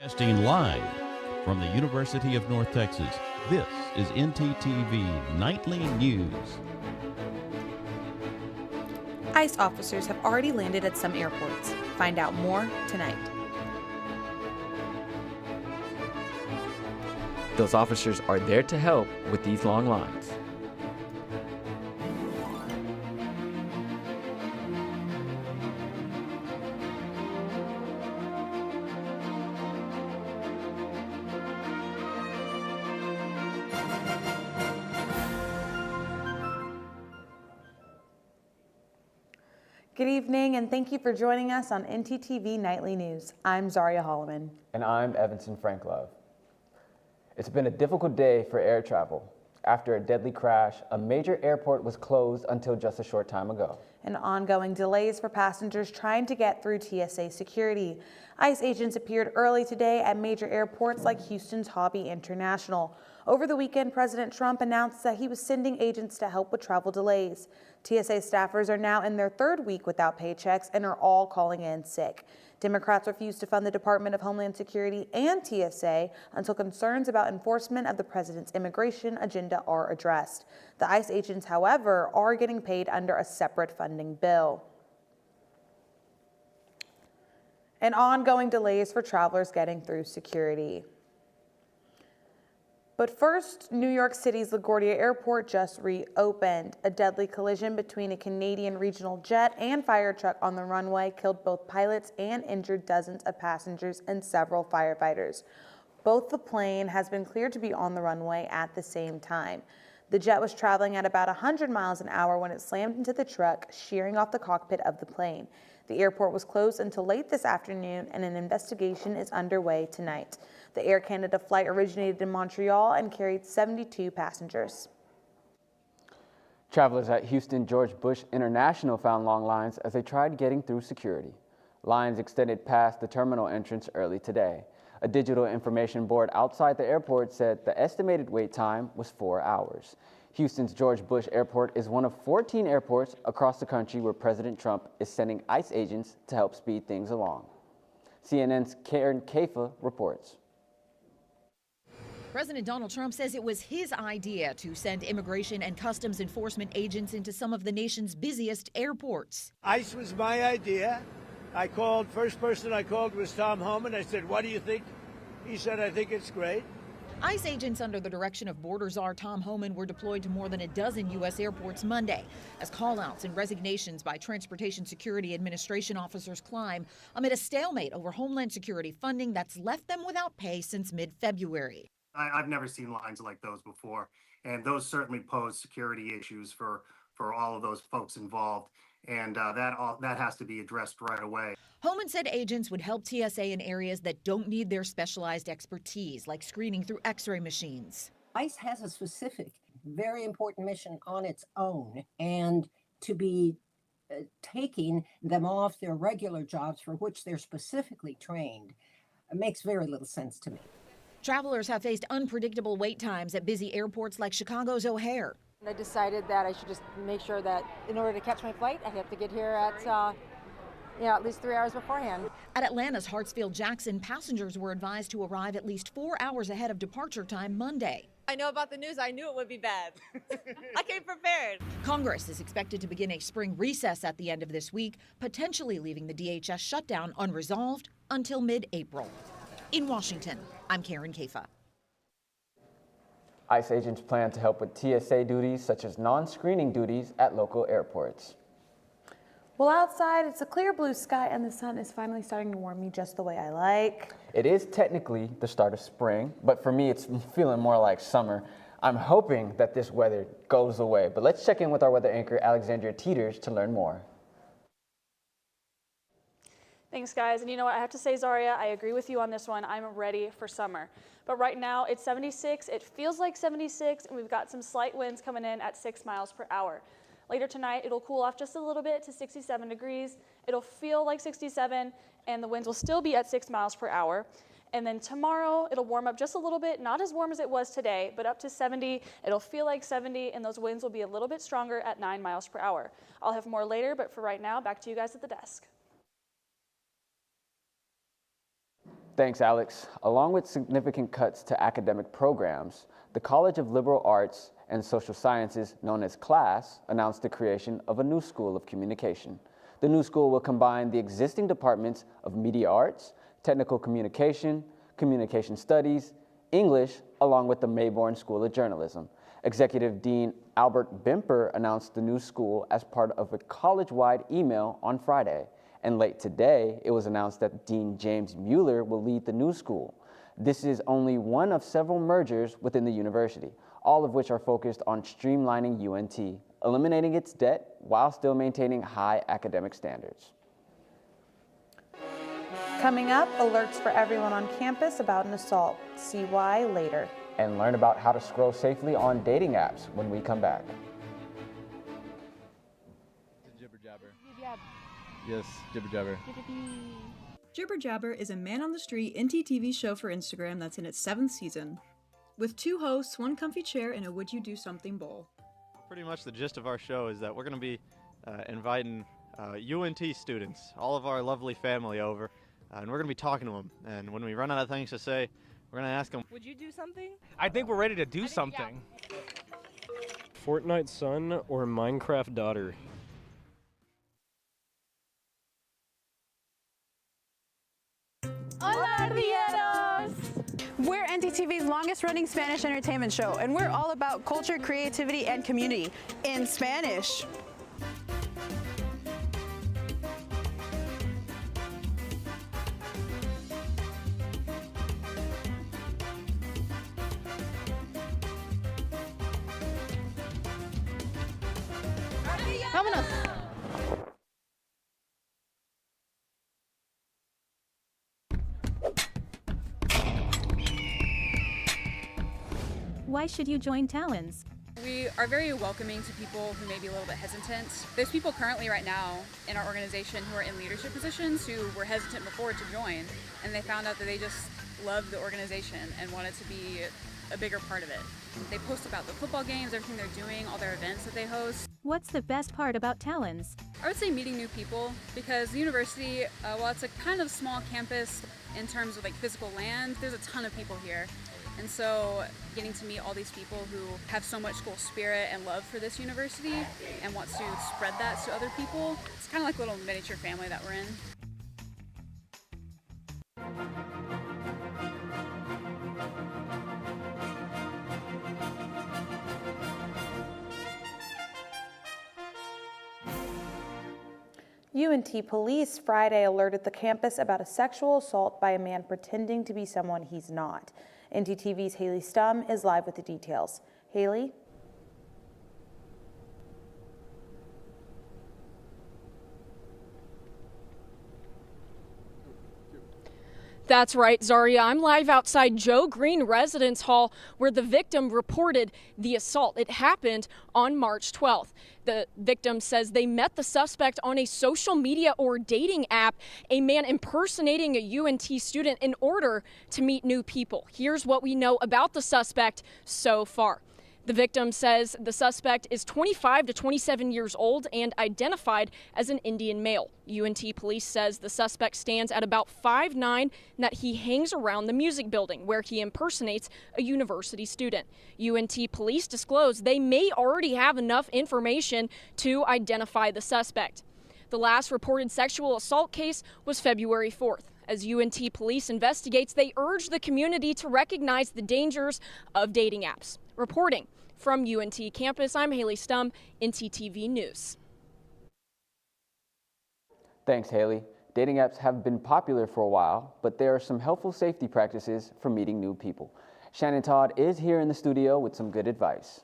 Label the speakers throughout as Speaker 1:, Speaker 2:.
Speaker 1: Broadcasting live from the University of North Texas, this is NTTV Nightly News.
Speaker 2: ICE officers have already landed at some airports. Find out more tonight.
Speaker 3: Those officers are there to help with these long lines.
Speaker 2: Good evening, and thank you for joining us on NTTV Nightly News. I'm Zaria Holloman.
Speaker 4: And I'm Evanson Franklove. It's been a difficult day for air travel. After a deadly crash, a major airport was closed until just a short time ago.
Speaker 2: And ongoing delays for passengers trying to get through TSA security. ICE agents appeared early today at major airports like Houston's Hobby International. Over the weekend, President Trump announced that he was sending agents to help with travel delays. TSA staffers are now in their third week without paychecks and are all calling in sick. Democrats refuse to fund the Department of Homeland Security and TSA until concerns about enforcement of the president's immigration agenda are addressed. The ICE agents, however, are getting paid under a separate funding bill. And ongoing delays for travelers getting through security. But first, New York City's LaGuardia Airport just reopened. A deadly collision between a Canadian regional jet and fire truck on the runway killed both pilots and injured dozens of passengers and several firefighters. Both the plane has been cleared to be on the runway at the same time. The jet was traveling at about 100 miles an hour when it slammed into the truck, shearing off the cockpit of the plane. The airport was closed until late this afternoon, and an investigation is underway tonight. The Air Canada flight originated in Montreal and carried 72 passengers.
Speaker 4: Travelers at Houston George Bush International found long lines as they tried getting through security. Lines extended past the terminal entrance early today. A digital information board outside the airport said the estimated wait time was 4 hours. Houston's George Bush Airport is one of 14 airports across the country where President Trump is sending ICE agents to help speed things along. CNN's Karen Kafa reports.
Speaker 5: President Donald Trump says it was his idea to send immigration and customs enforcement agents into some of the nation's busiest airports.
Speaker 6: ICE was my idea. First person I called was Tom Homan. I said, what do you think? He said, I think it's great.
Speaker 5: ICE agents under the direction of Border Czar Tom Homan were deployed to more than a dozen U.S. airports Monday as call-outs and resignations by Transportation Security Administration officers climb amid a stalemate over Homeland Security funding that's left them without pay since mid-February.
Speaker 7: I've never seen lines like those before, and those certainly pose security issues for all of those folks involved, and that has to be addressed right away.
Speaker 5: Homan said agents would help TSA in areas that don't need their specialized expertise, like screening through X-ray machines.
Speaker 8: ICE has a specific, very important mission on its own, and to be taking them off their regular jobs for which they're specifically trained makes very little sense to me.
Speaker 5: Travelers have faced unpredictable wait times at busy airports like Chicago's O'Hare.
Speaker 9: I decided that I should just make sure that in order to catch my flight, I have to get here at least 3 hours beforehand.
Speaker 5: At Atlanta's Hartsfield-Jackson, passengers were advised to arrive at least 4 hours ahead of departure time Monday.
Speaker 10: I know about the news. I knew it would be bad. I came prepared.
Speaker 5: Congress is expected to begin a spring recess at the end of this week, potentially leaving the DHS shutdown unresolved until mid-April. In Washington, I'm Karen Kafa.
Speaker 4: ICE agents plan to help with TSA duties such as non-screening duties at local airports.
Speaker 2: Well, outside, it's a clear blue sky and the sun is finally starting to warm me just the way I like.
Speaker 4: It is technically the start of spring, but for me, it's feeling more like summer. I'm hoping that this weather goes away, but let's check in with our weather anchor, Alexandria Teeters, to learn more.
Speaker 11: Thanks, guys. And you know what? I have to say, Zaria, I agree with you on this one. I'm ready for summer. But right now, it's 76. It feels like 76, and we've got some slight winds coming in at 6 miles per hour. Later tonight, it'll cool off just a little bit to 67 degrees. It'll feel like 67, and the winds will still be at 6 miles per hour. And then tomorrow, it'll warm up just a little bit, not as warm as it was today, but up to 70. It'll feel like 70, and those winds will be a little bit stronger at 9 miles per hour. I'll have more later, but for right now, back to you guys at the desk.
Speaker 4: Thanks, Alex. Along with significant cuts to academic programs, the College of Liberal Arts and Social Sciences, known as CLASS, announced the creation of a new school of communication. The new school will combine the existing departments of media arts, technical communication, communication studies, English, along with the Mayborn School of Journalism. Executive Dean Albert Bimper announced the new school as part of a college-wide email on Friday. And late today, it was announced that Dean James Mueller will lead the new school. This is only one of several mergers within the university, all of which are focused on streamlining UNT, eliminating its debt while still maintaining high academic standards.
Speaker 2: Coming up, alerts for everyone on campus about an assault. See why later.
Speaker 4: And learn about how to scroll safely on dating apps when we come back.
Speaker 12: Jibber jabber. Yes, jibber jabber.
Speaker 13: Jibber Jabber is a man-on-the-street NTTV show for Instagram that's in its 7th season. With 2 hosts, 1 comfy chair, and a Would You Do Something bowl.
Speaker 12: Pretty much the gist of our show is that we're going to be inviting UNT students, all of our lovely family over, and we're going to be talking to them. And when we run out of things to say, we're going to ask them,
Speaker 10: Would you do something?
Speaker 14: I think we're ready to do something.
Speaker 15: Fortnite son or Minecraft daughter?
Speaker 16: Hola, Rieros! We're NTTV's longest-running Spanish entertainment show, and we're all about culture, creativity, and community in Spanish.
Speaker 10: Vámonos.
Speaker 17: Why should you join Talons?
Speaker 18: We are very welcoming to people who may be a little bit hesitant. There's people currently right now in our organization who are in leadership positions who were hesitant before to join, and they found out that they just loved the organization and wanted to be a bigger part of it. They post about the football games, everything they're doing, all their events that they host.
Speaker 17: What's the best part about Talons?
Speaker 18: I would say meeting new people, because the university, while it's a kind of small campus in terms of like physical land, there's a ton of people here. And so getting to meet all these people who have so much school spirit and love for this university and wants to spread that to other people, it's kind of like a little miniature family that we're in.
Speaker 2: UNT police Friday alerted the campus about a sexual assault by a man pretending to be someone he's not. NTTV's Haley Stum is live with the details. Haley?
Speaker 19: That's right, Zaria. I'm live outside Joe Green Residence Hall, where the victim reported the assault. It happened on March 12th. The victim says they met the suspect on a social media or dating app, a man impersonating a UNT student in order to meet new people. Here's what we know about the suspect so far. The victim says the suspect is 25 to 27 years old and identified as an Indian male. UNT police says the suspect stands at about 5'9" and that he hangs around the music building where he impersonates a university student. UNT police disclose they may already have enough information to identify the suspect. The last reported sexual assault case was February 4th. As UNT police investigates, they urge the community to recognize the dangers of dating apps. Reporting from UNT campus, I'm Haley Stum, NTTV News.
Speaker 4: Thanks, Haley. Dating apps have been popular for a while, but there are some helpful safety practices for meeting new people. Shannon Todd is here in the studio with some good advice.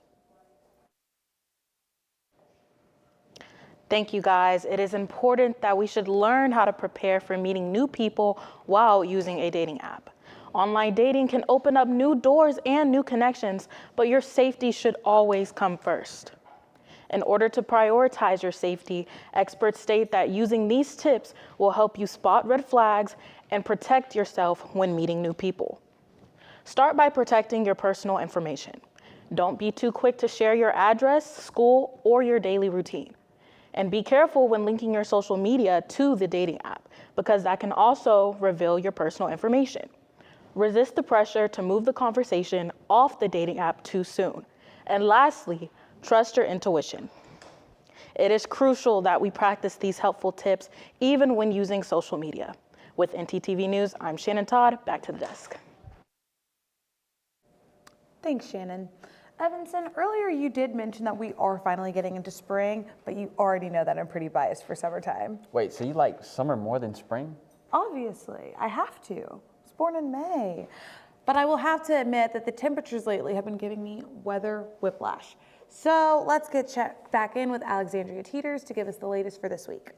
Speaker 2: Thank you, guys. It is important that we should learn how to prepare for meeting new people while using a dating app. Online dating can open up new doors and new connections, but your safety should always come first. In order to prioritize your safety, experts state that using these tips will help you spot red flags and protect yourself when meeting new people. Start by protecting your personal information. Don't be too quick to share your address, school, or your daily routine.
Speaker 20: And be careful when linking your social media to the dating app, because that can also reveal your personal information. Resist the pressure to move the conversation off the dating app too soon. And lastly, trust your intuition. It is crucial that we practice these helpful tips even when using social media. With NTTV News, I'm Shannon Todd. Back to the desk.
Speaker 2: Thanks, Shannon. Evanson, earlier you did mention that we are finally getting into spring, but you already know that I'm pretty biased for summertime.
Speaker 4: Wait, so you like summer more than spring?
Speaker 2: Obviously, I have to. I was born in May. But I will have to admit that the temperatures lately have been giving me weather whiplash. So let's get checked back in with Alexandria Teeters to give us the latest for this week.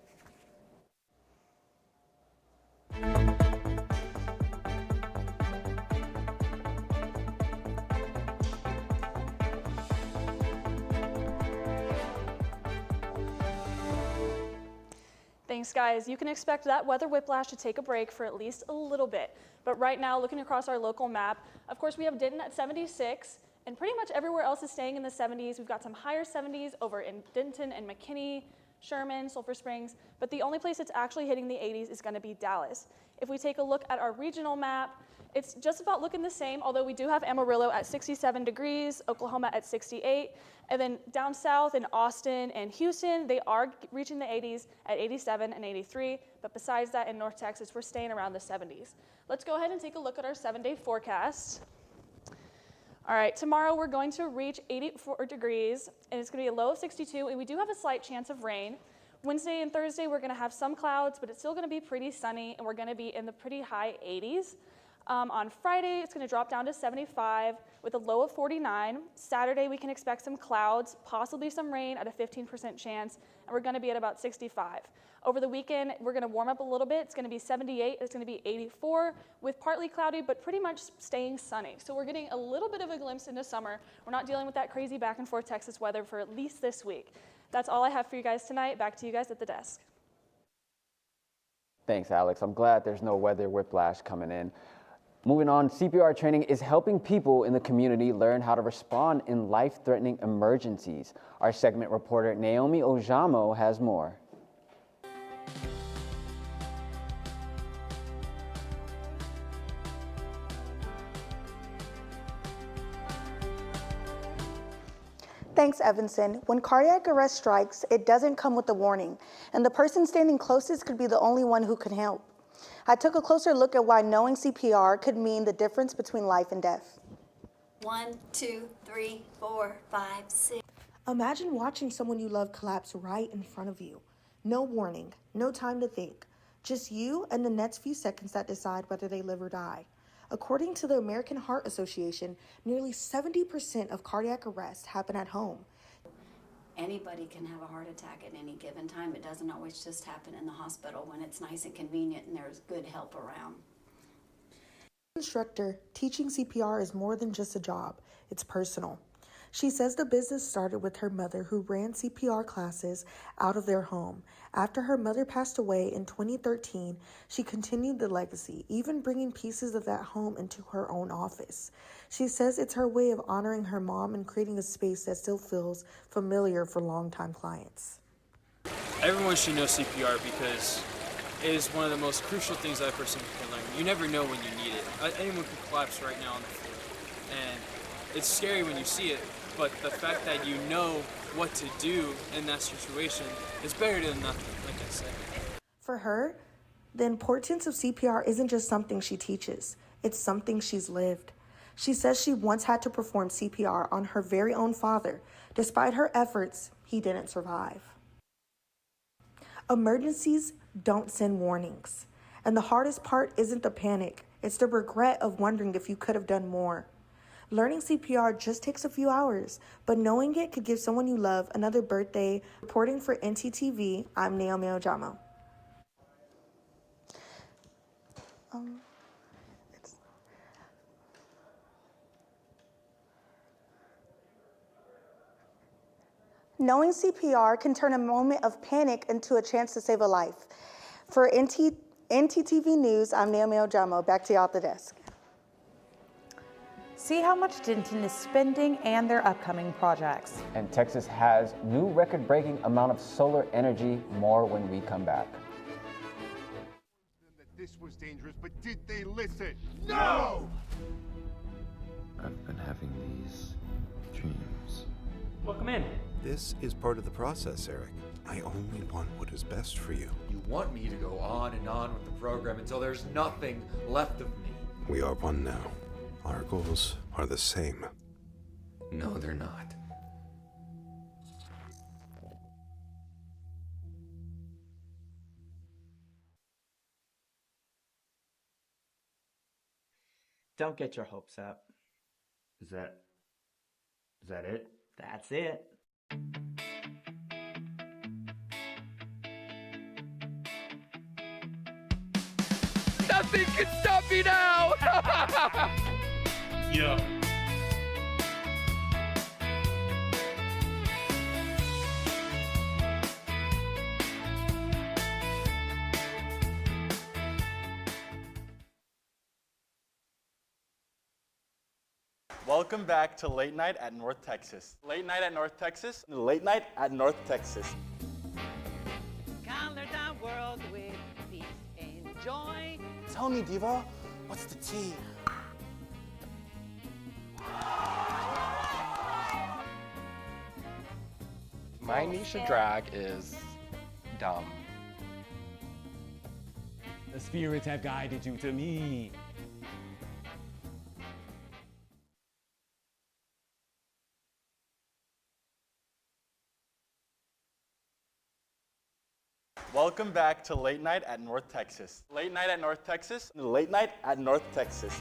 Speaker 11: Thanks, guys. You can expect that weather whiplash to take a break for at least a little bit. But right now, looking across our local map, of course, we have Denton at 76, and pretty much everywhere else is staying in the 70s. We've got some higher 70s over in Denton and McKinney, Sherman, Sulphur Springs, but the only place it's actually hitting the 80s is going to be Dallas. If we take a look at our regional map, it's just about looking the same, although we do have Amarillo at 67 degrees, Oklahoma at 68, and then down south in Austin and Houston, they are reaching the 80s at 87 and 83, but besides that in North Texas, we're staying around the 70s. Let's go ahead and take a look at our 7-day forecast. All right, tomorrow we're going to reach 84 degrees, and it's going to be a low of 62, and we do have a slight chance of rain. Wednesday and Thursday, we're going to have some clouds, but it's still going to be pretty sunny, and we're going to be in the pretty high 80s. On Friday, it's going to drop down to 75 with a low of 49. Saturday, we can expect some clouds, possibly some rain at a 15% chance, and we're going to be at about 65. Over the weekend, we're going to warm up a little bit. It's going to be 78. It's going to be 84 with partly cloudy, but pretty much staying sunny. So we're getting a little bit of a glimpse into summer. We're not dealing with that crazy back and forth Texas weather for at least this week. That's all I have for you guys tonight. Back to you guys at the desk.
Speaker 4: Thanks, Alex. I'm glad there's no weather whiplash coming in. Moving on, CPR training is helping people in the community learn how to respond in life-threatening emergencies. Our segment reporter Naomi Ojamo has more.
Speaker 20: Thanks, Evanson. When cardiac arrest strikes, it doesn't come with a warning, and the person standing closest could be the only one who can help. I took a closer look at why knowing CPR could mean the difference between life and death.
Speaker 21: 1, 2, 3, 4, 5, 6.
Speaker 20: Imagine watching someone you love collapse right in front of you. No warning, no time to think. Just you and the next few seconds that decide whether they live or die. According to the American Heart Association, nearly 70% of cardiac arrests happen at home.
Speaker 21: Anybody can have a heart attack at any given time. It doesn't always just happen in the hospital when it's nice and convenient and there's good help around.
Speaker 20: Instructor, teaching CPR is more than just a job. It's personal. She says the business started with her mother, who ran CPR classes out of their home. After her mother passed away in 2013, she continued the legacy, even bringing pieces of that home into her own office. She says it's her way of honoring her mom and creating a space that still feels familiar for longtime clients.
Speaker 15: Everyone should know CPR because it is one of the most crucial things that a person can learn. You never know when you need it. Anyone could collapse right now on the floor. And it's scary when you see it, but the fact that you know what to do in that situation is better than nothing, like I said.
Speaker 20: For her, the importance of CPR isn't just something she teaches, it's something she's lived. She says she once had to perform CPR on her very own father. Despite her efforts, he didn't survive. Emergencies don't send warnings. And the hardest part isn't the panic, it's the regret of wondering if you could have done more. Learning CPR just takes a few hours, but knowing it could give someone you love another birthday. Reporting for NTTV, I'm Naomi Ojamo. Knowing CPR can turn a moment of panic into a chance to save a life. For NTTV News, I'm Naomi Ojamo. Back to y'all at the desk.
Speaker 2: See how much Denton is spending and their upcoming projects.
Speaker 4: And Texas has new record-breaking amount of solar energy. More when we come back.
Speaker 1: This was dangerous, but did they listen? No!
Speaker 22: I've been having these dreams.
Speaker 23: Welcome in.
Speaker 24: This is part of the process, Eric. I only want what is best for you.
Speaker 25: You want me to go on and on with the program until there's nothing left of me.
Speaker 24: We are one now. Our goals are the same.
Speaker 25: No, they're not.
Speaker 23: Don't get your hopes up.
Speaker 26: Is that it?
Speaker 23: That's it.
Speaker 27: Nothing can stop me now!
Speaker 26: Yeah.
Speaker 28: Welcome back to Late Night at North Texas. Late Night at North Texas. Late Night at North Texas.
Speaker 29: Color the world with peace and joy.
Speaker 28: Tell me, Diva, what's the tea?
Speaker 30: My Nisha drag is dumb.
Speaker 31: The spirits have guided you to me.
Speaker 28: Welcome back to Late Night at North Texas. Late Night at North Texas. Late Night at North Texas.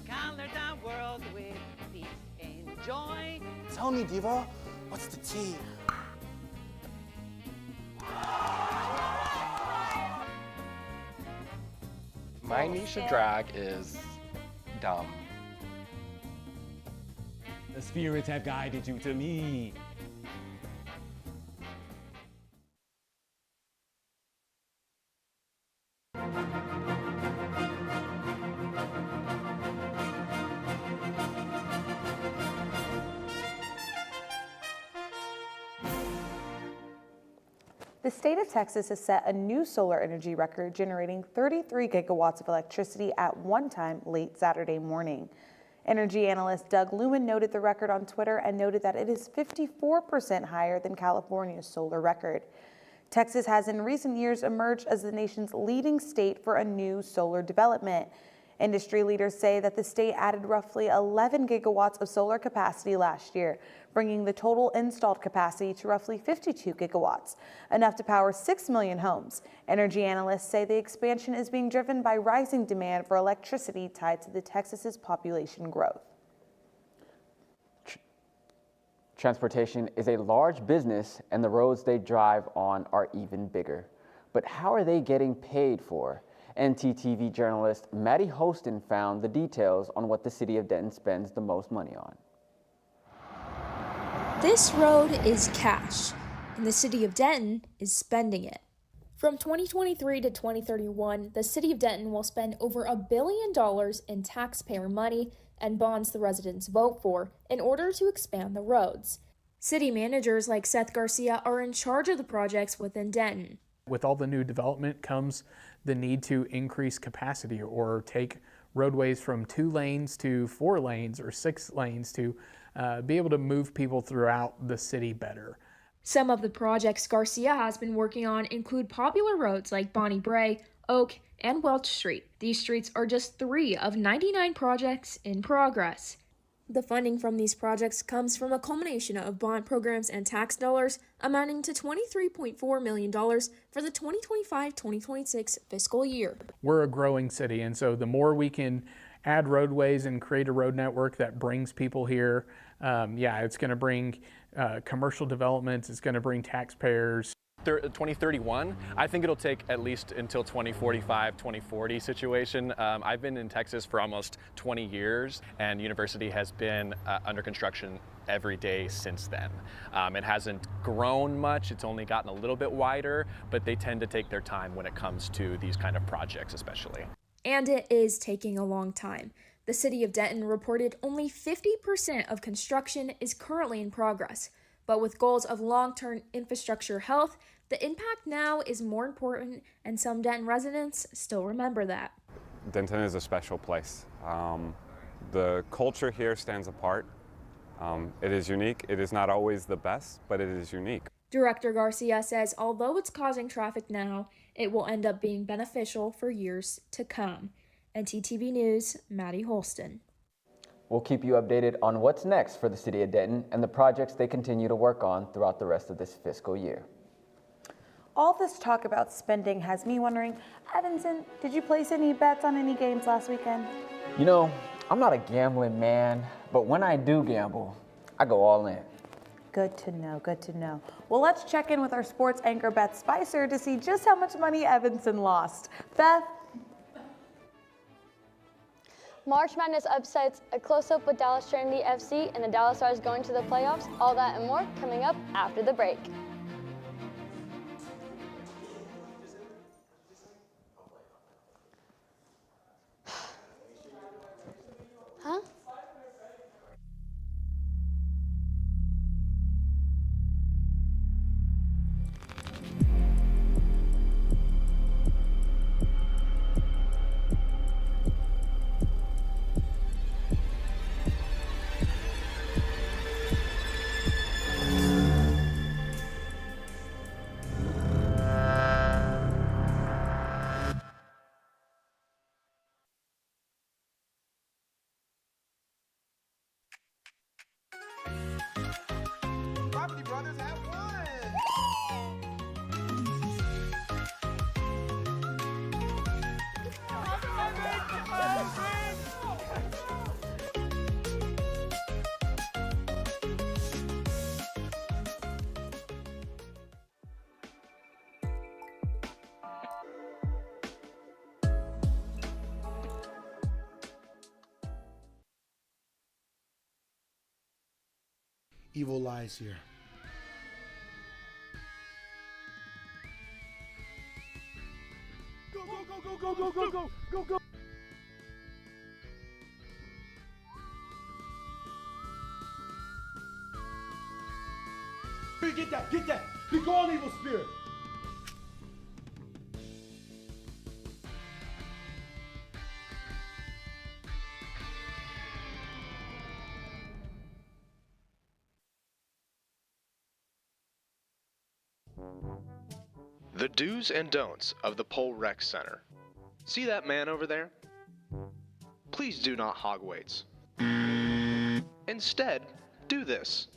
Speaker 29: Color the world with peace and joy.
Speaker 28: Tell me, Diva, what's the tea?
Speaker 30: My Nisha drag is dumb.
Speaker 31: The spirits have guided you to me.
Speaker 2: The state of Texas has set a new solar energy record, generating 33 gigawatts of electricity at one time late Saturday morning. Energy analyst Doug Lewin noted the record on Twitter and noted that it is 54% higher than California's solar record. Texas has in recent years emerged as the nation's leading state for a new solar development. Industry leaders say that the state added roughly 11 gigawatts of solar capacity last year, bringing the total installed capacity to roughly 52 gigawatts, enough to power 6 million homes. Energy analysts say the expansion is being driven by rising demand for electricity tied to the Texas's population growth.
Speaker 4: Transportation is a large business, and the roads they drive on are even bigger. But how are they getting paid for? NTTV journalist Maddie Hostin found the details on what the city of Denton spends the most money on.
Speaker 32: This road is cash, and the city of Denton is spending it. From 2023 to 2031, the city of Denton will spend over $1 billion in taxpayer money and bonds the residents vote for in order to expand the roads. City managers like Seth Garcia are in charge of the projects within Denton.
Speaker 14: With all the new development comes the need to increase capacity or take roadways from 2 lanes to 4 lanes or 6 lanes to be able to move people throughout the city better.
Speaker 32: Some of the projects Garcia has been working on include popular roads like Bonnie Bray, Oak, and Welch Street. These streets are just 3 of 99 projects in progress. The funding from these projects comes from a culmination of bond programs and tax dollars amounting to $23.4 million for the 2025-2026 fiscal year.
Speaker 14: We're a growing city, and so the more we can add roadways and create a road network that brings people here, it's going to bring commercial developments, it's going to bring taxpayers.
Speaker 33: 2031, I think it'll take at least until 2045, 2040 situation. I've been in Texas for almost 20 years, and university has been under construction every day since then. It hasn't grown much, it's only gotten a little bit wider, but they tend to take their time when it comes to these kind of projects especially.
Speaker 32: And it is taking a long time. The city of Denton reported only 50% of construction is currently in progress, but with goals of long-term infrastructure health, the impact now is more important, and some Denton residents still remember that.
Speaker 3: Denton is a special place. The culture here stands apart. It is unique. It is not always the best, but it is unique.
Speaker 32: Director Garcia says although it's causing traffic now, it will end up being beneficial for years to come. NTTV News, Maddie Holston.
Speaker 4: We'll keep you updated on what's next for the city of Denton and the projects they continue to work on throughout the rest of this fiscal year.
Speaker 2: All this talk about spending has me wondering, Evanson, did you place any bets on any games last weekend?
Speaker 4: You know, I'm not a gambling man, but when I do gamble, I go all in.
Speaker 2: Good to know, good to know. Well, let's check in with our sports anchor, Beth Spicer, to see just how much money Evanson lost. Beth?
Speaker 5: March Madness upsets, a close-up with Dallas Trinity FC, and the Dallas Stars going to the playoffs. All that and more coming up after the break. Huh?
Speaker 1: Property Brothers have won!
Speaker 6: Evil lies here.
Speaker 1: Go, go, go, go, go, go, go, go, go, go!
Speaker 6: Get that, get that! Be gone, evil spirit!
Speaker 7: The do's and don'ts of the Pole Rec Center. See that man over there? Please do not hog weights. Instead, do this.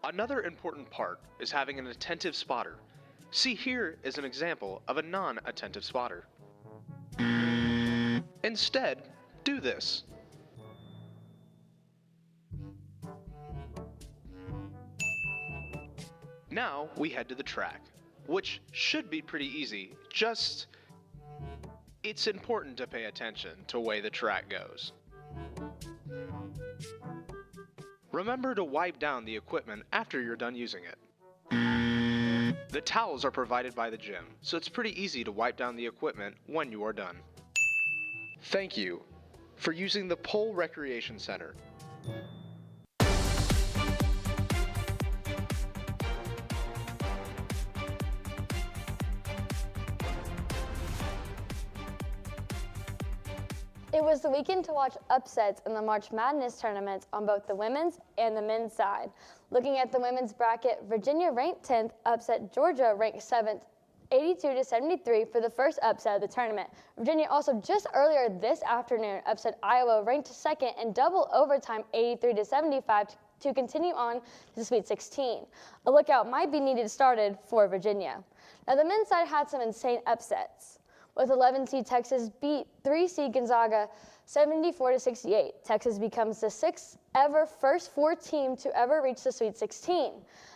Speaker 7: Another important part is having an attentive spotter. See, here is an example of a non-attentive spotter. Instead, do this. Now we head to the track, which should be pretty easy, just it's important to pay attention to the way the track goes. Remember to wipe down the equipment after you're done using it. The towels are provided by the gym, so it's pretty easy to wipe down the equipment when you are done. Thank you for using the Pole Recreation Center.
Speaker 5: It was the weekend to watch upsets in the March Madness tournaments on both the women's and the men's side. Looking at the women's bracket, Virginia ranked 10th, upset Georgia ranked 7th, 82-73 for the first upset of the tournament. Virginia also just earlier this afternoon upset Iowa ranked 2nd in double overtime 83-75 to continue on to the Sweet 16. A lookout might be needed started for Virginia. Now the men's side had some insane upsets, with 11 seed Texas beat 3 seed Gonzaga 74-68. Texas becomes the 6th ever first 4 team to ever reach the Sweet 16.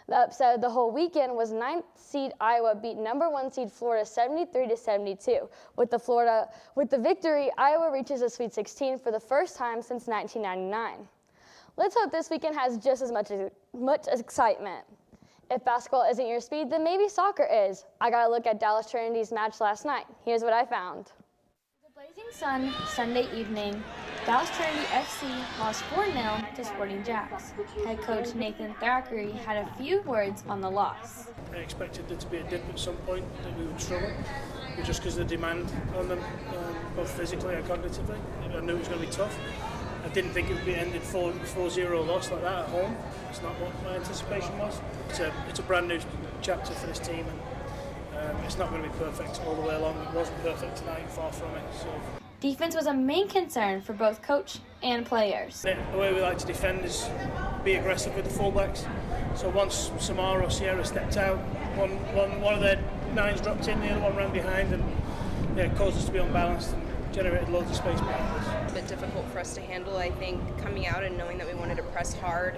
Speaker 5: The upset of the whole weekend was 9th seed Iowa beat number 1 seed Florida 73-72. With the victory, Iowa reaches the Sweet 16 for the first time since 1999. Let's hope this weekend has just as much excitement. If basketball isn't your speed, then maybe soccer is. I got a look at Dallas Trinity's match last night. Here's what I found.
Speaker 32: The blazing sun, Sunday evening. Dallas Trinity FC lost 4-0 to Sporting Jacks. Head coach Nathan Thackeray had a few words on the loss.
Speaker 6: I expected there to be a dip at some point, that we would struggle, but just because of the demand on them, both physically and cognitively. I knew it was going to be tough. I didn't think it would be ended 4-0 loss like that at home. It's not what my anticipation was. It's a brand new chapter for this team, and it's not going to be perfect all the way along. It wasn't perfect tonight, far from it. So.
Speaker 32: Defense was a main concern for both coach and players.
Speaker 6: The way we like to defend is be aggressive with the fullbacks. So once Samara or Sierra stepped out, one of their nines dropped in, the other one ran behind, and it caused us to be unbalanced and generated loads of space behind us.
Speaker 8: A bit difficult for us to handle, I think, coming out and knowing that we wanted to press hard.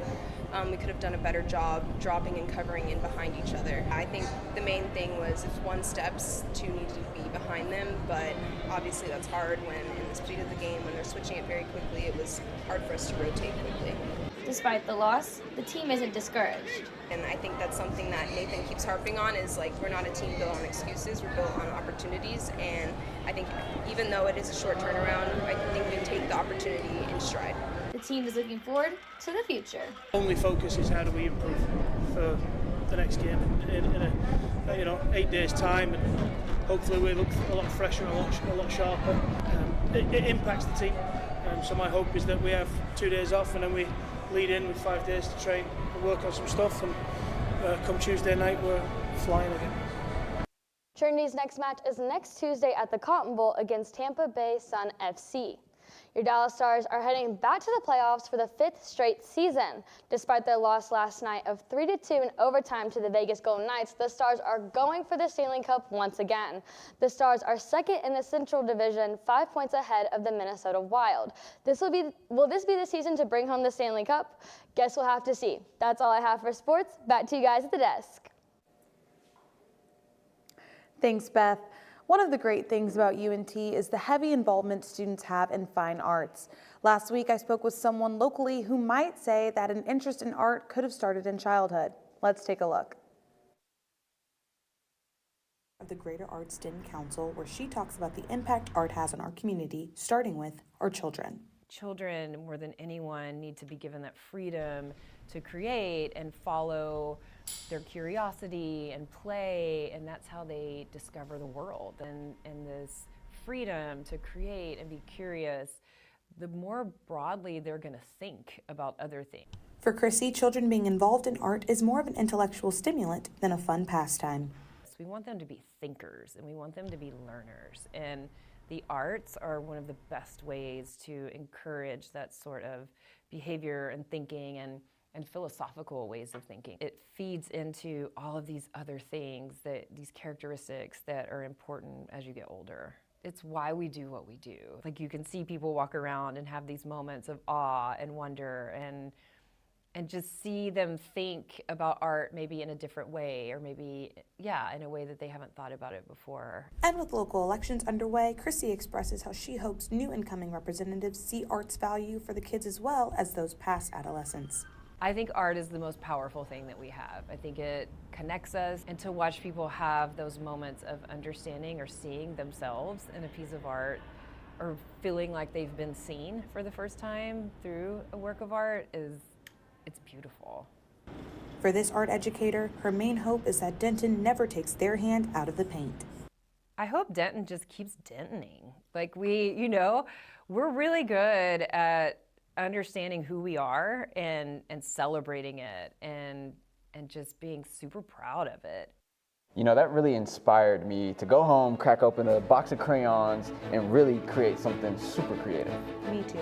Speaker 8: We could have done a better job dropping and covering in behind each other. I think the main thing was if one steps, two need to be behind them, but obviously that's hard when in the speed of the game, when they're switching it very quickly, it was hard for us to rotate quickly.
Speaker 32: Despite the loss, the team isn't discouraged.
Speaker 8: And I think that's something that Nathan keeps harping on is like we're not a team built on excuses, we're built on opportunities, and I think even though it is a short turnaround, I think we take the opportunity in stride.
Speaker 32: The team is looking forward to the future.
Speaker 6: Only focus is how do we improve for the next game in 8 days time, and hopefully we look a lot fresher, a lot sharper. It impacts the team, so my hope is that we have 2 days off and then we lead in with 5 days to train and work on some stuff, and come Tuesday night we're flying again.
Speaker 5: Trinity's next match is next Tuesday at the Cotton Bowl against Tampa Bay Sun FC. Your Dallas Stars are heading back to the playoffs for the 5th straight season. Despite their loss last night of 3-2 in overtime to the Vegas Golden Knights, the Stars are going for the Stanley Cup once again. The Stars are second in the Central Division, 5 points ahead of the Minnesota Wild. Will this be the season to bring home the Stanley Cup? Guess we'll have to see. That's all I have for sports. Back to you guys at the desk.
Speaker 2: Thanks, Beth. One of the great things about UNT is the heavy involvement students have in fine arts. Last week, I spoke with someone locally who might say that an interest in art could have started in childhood. Let's take a look. Of the Greater Arts Student Council, where she talks about the impact art has on our community, starting with our children.
Speaker 9: Children, more than anyone, need to be given that freedom to create and follow their curiosity and play, and that's how they discover the world. And this freedom to create and be curious, the more broadly they're going to think about other things.
Speaker 2: For Chrissy, children being involved in art is more of an intellectual stimulant than a fun pastime.
Speaker 9: We want them to be thinkers and we want them to be learners, and the arts are one of the best ways to encourage that sort of behavior and thinking and philosophical ways of thinking. It feeds into all of these other things, these characteristics that are important as you get older. It's why we do what we do. Like, you can see people walk around and have these moments of awe and wonder and just see them think about art maybe in a different way, or maybe, in a way that they haven't thought about it before.
Speaker 2: And with local elections underway, Chrissy expresses how she hopes new incoming representatives see art's value for the kids as well as those past adolescents.
Speaker 9: I think art is the most powerful thing that we have. I think it connects us, and to watch people have those moments of understanding or seeing themselves in a piece of art, or feeling like they've been seen for the first time through a work of art, it's beautiful.
Speaker 2: For this art educator, her main hope is that Denton never takes their hand out of the paint.
Speaker 9: I hope Denton just keeps Dentoning. Like, we're really good at understanding who we are and celebrating it and just being super proud of it.
Speaker 4: You know, that really inspired me to go home, crack open a box of crayons, and really create something super creative.
Speaker 2: Me too,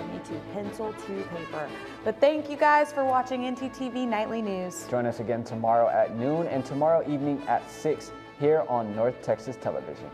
Speaker 2: pencil to paper. But thank you guys for watching NTTV Nightly News.
Speaker 4: Join us again tomorrow at noon and tomorrow evening at 6 here on North Texas Television.